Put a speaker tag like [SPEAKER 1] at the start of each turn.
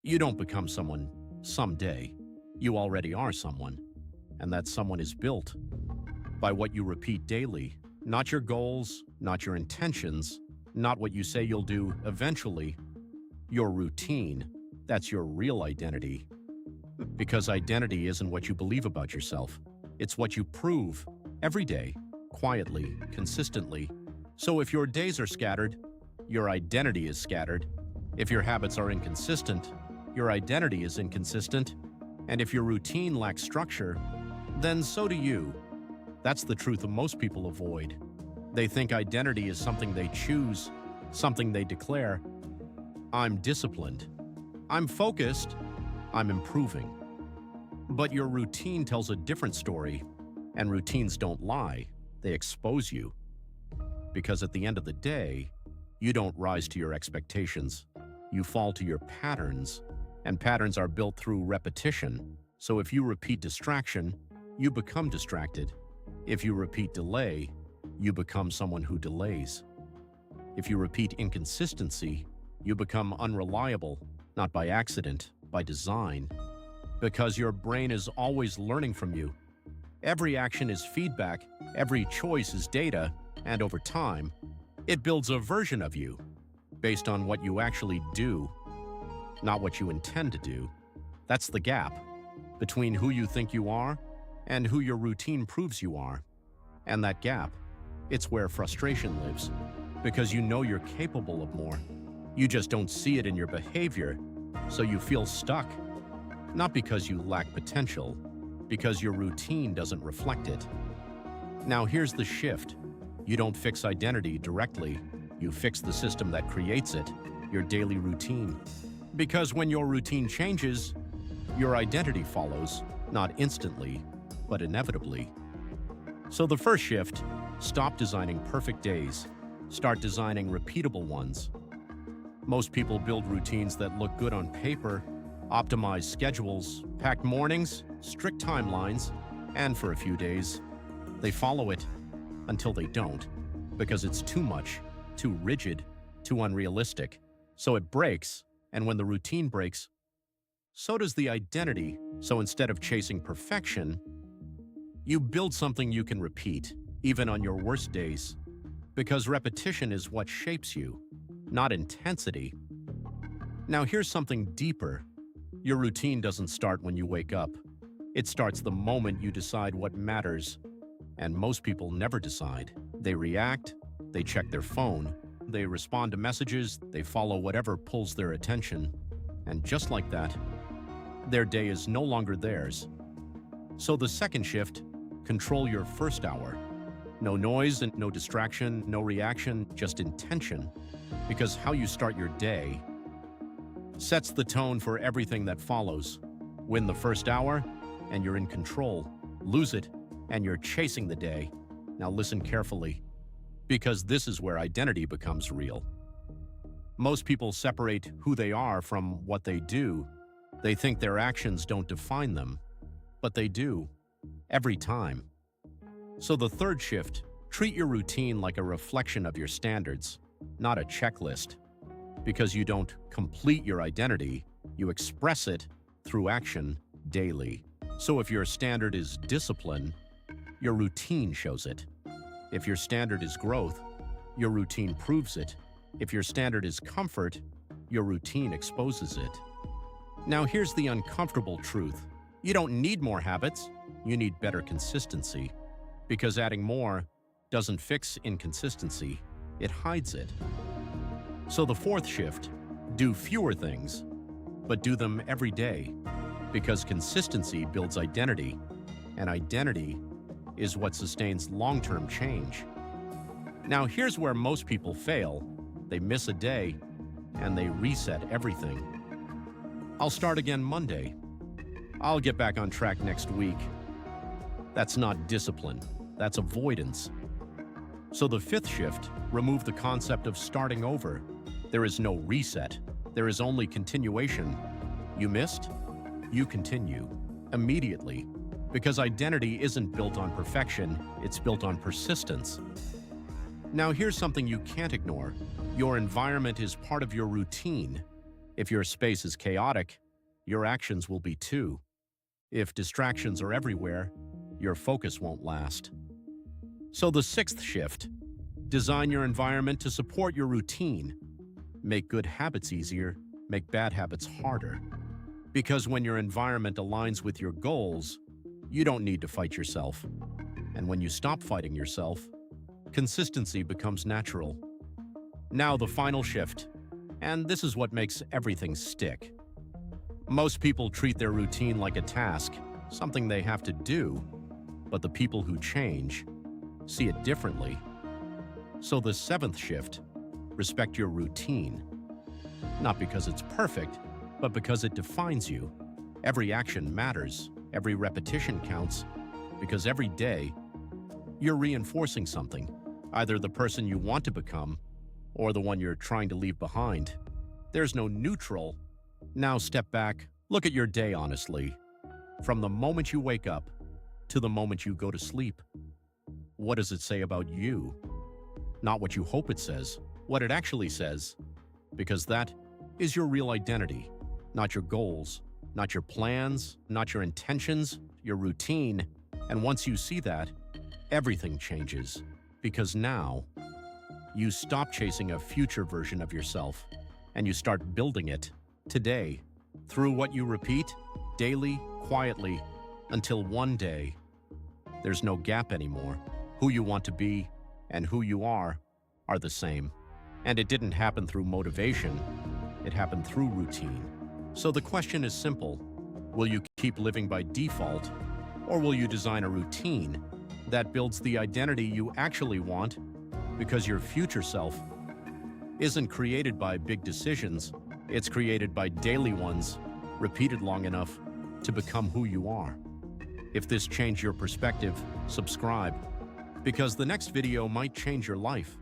[SPEAKER 1] You don't become someone someday. You already are someone, and that someone is built by what you repeat daily, not your goals, not your intentions, not what you say you'll do eventually. Your routine, that's your real identity. Because identity isn't what you believe about yourself. It's what you prove every day, quietly, consistently. So if your days are scattered, your identity is scattered. If your habits are inconsistent, your identity is inconsistent. And if your routine lacks structure, then so do you. That's the truth most people avoid. They think identity is something they choose, something they declare. I'm disciplined. I'm focused. I'm improving. But your routine tells a different story, and routines don't lie. They expose you. Because at the end of the day, you don't rise to your expectations. You fall to your patterns, and patterns are built through repetition. So if you repeat distraction, you become distracted. If you repeat delay, you become someone who delays. If you repeat inconsistency, you become unreliable, not by accident, by design. Because your brain is always learning from you. Every action is feedback, every choice is data, and over time, it builds a version of you based on what you actually do, not what you intend to do. That's the gap between who you think you are and who your routine proves you are. And that gap, it's where frustration lives, because you know you're capable of more. You just don't see it in your behavior, so you feel stuck. Not because you lack potential, because your routine doesn't reflect it. Now here's the shift. You don't fix identity directly, you fix the system that creates it, your daily routine. Because when your routine changes, your identity follows, not instantly, but inevitably. So the first shift, stop designing perfect days. Start designing repeatable ones. Most people build routines that look good on paper, optimize schedules, packed mornings, strict timelines, and for a few days, they follow it until they don't, because it's too much, too rigid, too unrealistic. So it breaks, and when the routine breaks, so does the identity. So instead of chasing perfection, you build something you can repeat, even on your worst days. Because repetition is what shapes you, not intensity. Now here's something deeper. Your routine doesn't start when you wake up. It starts the moment you decide what matters. And most people never decide. They react, they check their phone, they respond to messages, they follow whatever pulls their attention. And just like that, their day is no longer theirs. So the second shift, control your first hour. No noise and no distraction, no reaction, just intention. Because how you start your day sets the tone for everything that follows. Win the first hour, and you're in control. Lose it, and you're chasing the day. Now listen carefully, because this is where identity becomes real. Most people separate who they are from what they do. They think their actions don't define them, but they do, every time. So the third shift, treat your routine like a reflection of your standards, not a checklist. Because you don't complete your identity, you express it through action daily. So if your standard is discipline, your routine shows it. If your standard is growth, your routine proves it. If your standard is comfort, your routine exposes it. Now here's the uncomfortable truth. You don't need more habits, you need better consistency. Because adding more doesn't fix inconsistency, it hides it. So the fourth shift, do fewer things, but do them every day. Because consistency builds identity, and identity is what sustains long-term change. Now here's where most people fail. They miss a day, and they reset everything. I'll start again Monday. I'll get back on track next week. That's not discipline, that's avoidance. So the fifth shift, remove the concept of starting over. There is no reset, there is only continuation. You missed? You continue, immediately. Because identity isn't built on perfection, it's built on persistence. Now here's something you can't ignore. Your environment is part of your routine. If your space is chaotic, your actions will be too. If distractions are everywhere, your focus won't last. So the sixth shift: design your environment to support your routine. Make good habits easier, make bad habits harder. Because when your environment aligns with your goals, you don't need to fight yourself. And when you stop fighting yourself, consistency becomes natural. Now the final shift, and this is what makes everything stick. Most people treat their routine like a task, something they have to do, but the people who change see it differently. So the seventh shift: respect your routine. Not because it's perfect, but because it defines you. Every action matters, every repetition counts, because every day you're reinforcing something, either the person you want to become or the one you're trying to leave behind. There's no neutral. Now step back, look at your day honestly. From the moment you wake up to the moment you go to sleep. What does it say about you? Not what you hope it says, what it actually says. Because that is your real identity, not your goals, not your plans, not your intentions, your routine. And once you see that, everything changes. Because now, you stop chasing a future version of yourself and you start building it today through what you repeat daily, quietly, until one day there's no gap anymore. Who you want to be and who you are the same. And it didn't happen through motivation, it happened through routine. So the question is simple: will you keep living by default, or will you design a routine that builds the identity you actually want? Because your future self isn't created by big decisions, it's created by daily ones, repeated long enough to become who you are. If this changed your perspective, subscribe, because the next video might change your life.